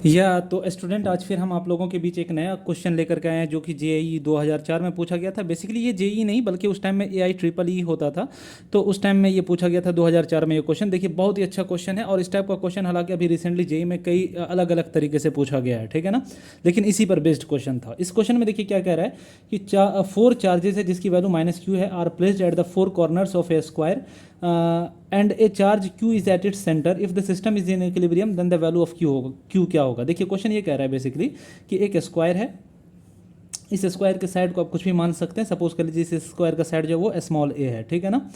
या तो स्टूडेंट, आज फिर हम आप लोगों के बीच एक नया क्वेश्चन लेकर के आए हैं जो कि जेईई 2004 में पूछा गया था। बेसिकली ये जेईई नहीं बल्कि उस टाइम में एआई ट्रिपल ई होता था, तो उस टाइम में ये पूछा गया था 2004 में। ये क्वेश्चन देखिए बहुत ही अच्छा क्वेश्चन है, और इस टाइप का क्वेश्चन हालांकि अभी रिसेंटली जेईई में कई अलग अलग तरीके से पूछा गया है, ठीक है ना। लेकिन इसी पर बेस्ड क्वेश्चन था। इस क्वेश्चन में देखिए क्या कह रहा है कि 4 चार्जेस है जिसकी वैल्यू -q है, are placed at the 4 corners of a square and a charge q is at its centre. If the system is in equilibrium then the value of q होगा, q क्या होगा। देखिए question ये कह रहा है basically कि एक स्क्वायर है, इस स्क्वायर के साइड को आप कुछ भी मान सकते हैं। सपोज कर लीजिए इस स्क्वायर का साइड जो है वो स्मॉल a है, ठीक है ना।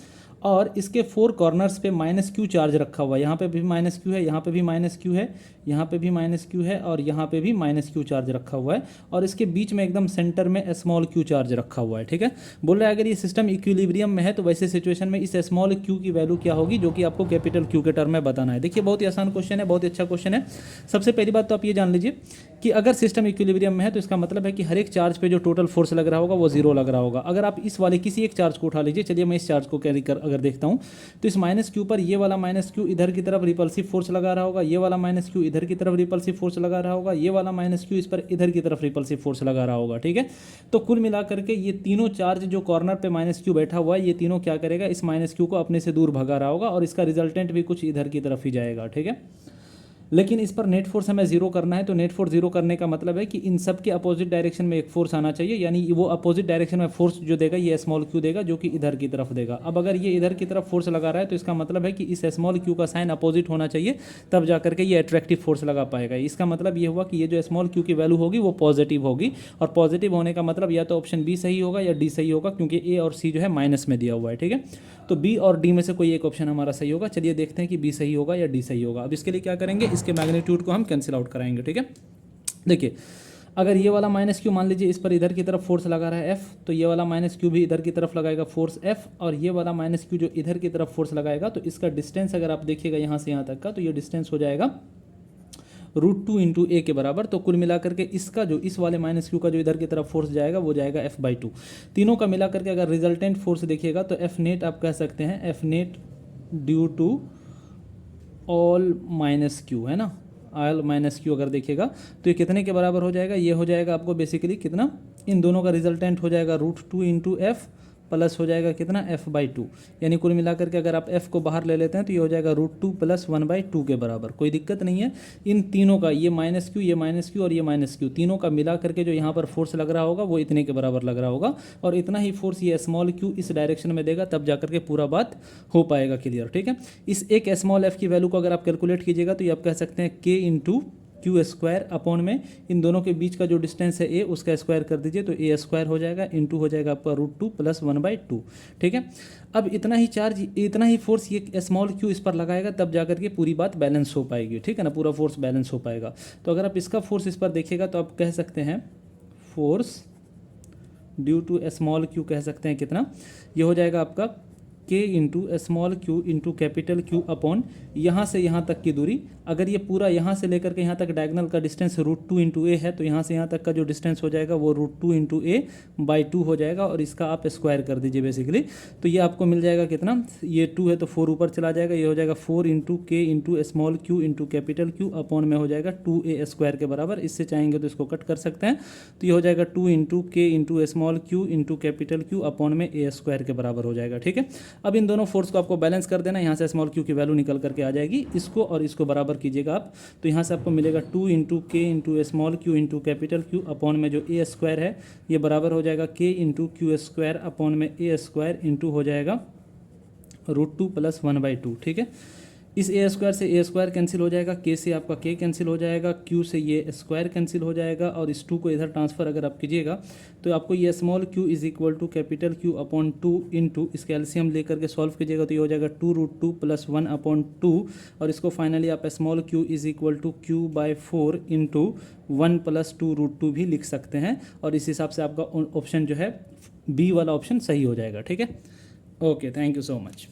और इसके 4 कॉर्नर्स पे -q चार्ज रखा हुआ है। यहाँ पे भी -q है, यहाँ पे भी -q है, यहाँ पे भी -q है, और यहाँ पे भी -q चार्ज रखा हुआ है। और इसके बीच में एकदम सेंटर में स्मॉल q चार्ज रखा हुआ है, ठीक है। बोल रहा है अगर ये सिस्टम इक्विलिब्रियम में है तो वैसे सिचुएशन में इस स्मॉल q की वैल्यू क्या होगी, जो कि आपको कैपिटल Q के टर्म में बताना है। देखिए बहुत ही आसान क्वेश्चन है, बहुत ही अच्छा क्वेश्चन है। सबसे पहली बात तो आप ये जान लीजिए कि अगर सिस्टम इक्विलिब्रियम में है तो इसका मतलब है कि हर एक चार्ज पे जो टोटल फोर्स लग रहा होगा वो 0 लग रहा होगा। अगर आप इस वाले किसी एक चार्ज को उठा लीजिए, चलिए मैं इस चार्ज को कैरी कर अगर देखता हूँ तो इस -q पर ये वाला -q इधर की तरफ रिपल्सिव फोर्स लगा रहा होगा, ये वाला -q इधर की तरफ रिपल्सिव फोर्स लगा रहा होगा, ये वाला -q इस पर इधर की तरफ रिपल्सिव फोर्स लगा रहा होगा, ठीक है। तो कुल मिलाकर के ये तीनों चार्ज जो कॉर्नर पे -q बैठा हुआ है, ये तीनों क्या करेगा, इस -q को अपने से दूर भगा रहा होगा, और इसका रिजल्टेंट भी कुछ इधर की तरफ ही जाएगा, ठीक है। लेकिन इस पर नेट फोर्स हमें जीरो करना है, तो नेट फोर्स जीरो करने का मतलब है कि इन सब के अपोजिट डायरेक्शन में एक फोर्स आना चाहिए, यानी वो अपोजिट डायरेक्शन में फोर्स जो देगा ये स्मॉल q देगा, जो कि इधर की तरफ देगा। अब अगर ये इधर की तरफ फोर्स लगा रहा है तो इसका मतलब है कि इस स्मॉल q का साइन अपोजिट होना चाहिए, तब जाकर के ये अट्रैक्टिव फोर्स लगा पाएगा। इसका मतलब ये हुआ कि ये जो स्मॉल q की वैल्यू होगी वो पॉजिटिव होगी, और पॉजिटिव होने का मतलब या तो ऑप्शन बी सही होगा या डी सही होगा, क्योंकि ए और सी जो है माइनस में दिया हुआ है, ठीक है। तो बी और डी में से कोई एक ऑप्शन हमारा सही होगा। चलिए देखते हैं कि बी सही होगा या डी सही होगा। अब इसके लिए क्या करेंगे, इसके मैग्नीट्यूड को हम कैंसिल आउट कराएंगे, ठीक है। देखिए अगर ये वाला -q मान लीजिए इस पर इधर की तरफ फोर्स लगा रहा है F, तो ये वाला -q भी इधर की तरफ लगाएगा फोर्स F, और ये वाला -q जो इधर की तरफ फोर्स लगाएगा, तो इसका डिस्टेंस अगर आप देखिएगा यहाँ से यहाँ तक का, तो ये डिस्टेंस हो जाएगा √2 × a के बराबर। तो कुल मिलाकर के इसका जो इस वाले -q का जो इधर की तरफ फोर्स जाएगा वो जाएगा F/2। तीनों का मिलाकर के अगर रिजल्टेंट फोर्स देखिएगा तो F नेट आप कह सकते हैं F net due to all -q, है ना। ऑल -q अगर देखिएगा तो ये कितने के बराबर हो जाएगा, ये हो जाएगा आपको बेसिकली कितना, इन दोनों का रिजल्टेंट हो जाएगा √2 × f प्लस हो जाएगा कितना F/2। यानी कुल मिलाकर के अगर आप f को बाहर ले लेते हैं तो ये हो जाएगा √2 + 1/2 के बराबर। कोई दिक्कत नहीं है। इन तीनों का ये -q, ये -q और ये -q तीनों का मिला करके जो यहाँ पर फोर्स लग रहा होगा वो इतने के बराबर लग रहा होगा, और इतना ही फोर्स ये स्मॉल q इस डायरेक्शन में देगा, तब जाकर के पूरा बात हो पाएगा क्लियर, ठीक है। इस एक स्मॉल f की वैल्यू को अगर आप कैलकुलेट कीजिएगा तो ये आप कह सकते हैं k × q² अपॉन में इन दोनों के बीच का जो डिस्टेंस है a उसका स्क्वायर कर दीजिए, तो a² हो जाएगा, इंटू हो जाएगा आपका √2 + 1/2, ठीक है। अब इतना ही चार्ज, इतना ही फोर्स ये स्मॉल q इस पर लगाएगा, तब जाकर के पूरी बात बैलेंस हो पाएगी, ठीक है ना, पूरा फोर्स बैलेंस हो पाएगा। तो अगर आप इसका फोर्स इस पर देखिएगा तो आप कह सकते हैं force due to small q कह सकते हैं कितना, ये हो जाएगा आपका k × small q × capital Q upon यहाँ से यहाँ तक की दूरी। अगर ये पूरा यहाँ से लेकर के यहाँ तक डायगोनल का डिस्टेंस √2 × a है, तो यहाँ से यहाँ तक का जो डिस्टेंस हो जाएगा वो √2 × a/2 हो जाएगा, और इसका आप स्क्वायर कर दीजिए बेसिकली। तो ये आपको मिल जाएगा कितना, ये 2 है तो 4 ऊपर चला जाएगा, ये हो जाएगा 4 × k × small q × capital Q upon में हो जाएगा 2a² के बराबर। इससे चाहेंगे तो इसको कट कर सकते हैं, तो ये हो जाएगा 2 × k × small q × capital Q upon में a² के बराबर हो जाएगा, ठीक है। अब इन दोनों फोर्स को आपको बैलेंस कर देना, यहाँ से स्मॉल q की वैल्यू निकल करके आ जाएगी। इसको और इसको बराबर कीजिएगा आप, तो यहाँ से आपको मिलेगा 2 × k × small q × capital Q upon में जो a² है ये बराबर हो जाएगा k × q² अपॉन में a² इंटू हो जाएगा √2 + 1/2, ठीक है। इस a² से a² कैंसिल हो जाएगा, k से आपका k कैंसिल हो जाएगा, q से ये स्क्वायर कैंसिल हो जाएगा, और इस 2 को इधर ट्रांसफर अगर आप कीजिएगा तो आपको ये small q = capital Q upon 2 into इसके एलसीएम लेकर के सॉल्व कीजिएगा तो ये हो जाएगा 2 √2 + 1/2, और इसको फाइनली आप स्मॉल q = q/4 इंटू 1 + 2 √2 भी लिख सकते हैं, और इस हिसाब से आपका ऑप्शन जो है बी वाला ऑप्शन सही हो जाएगा, ठीक है। Okay, thank you so much.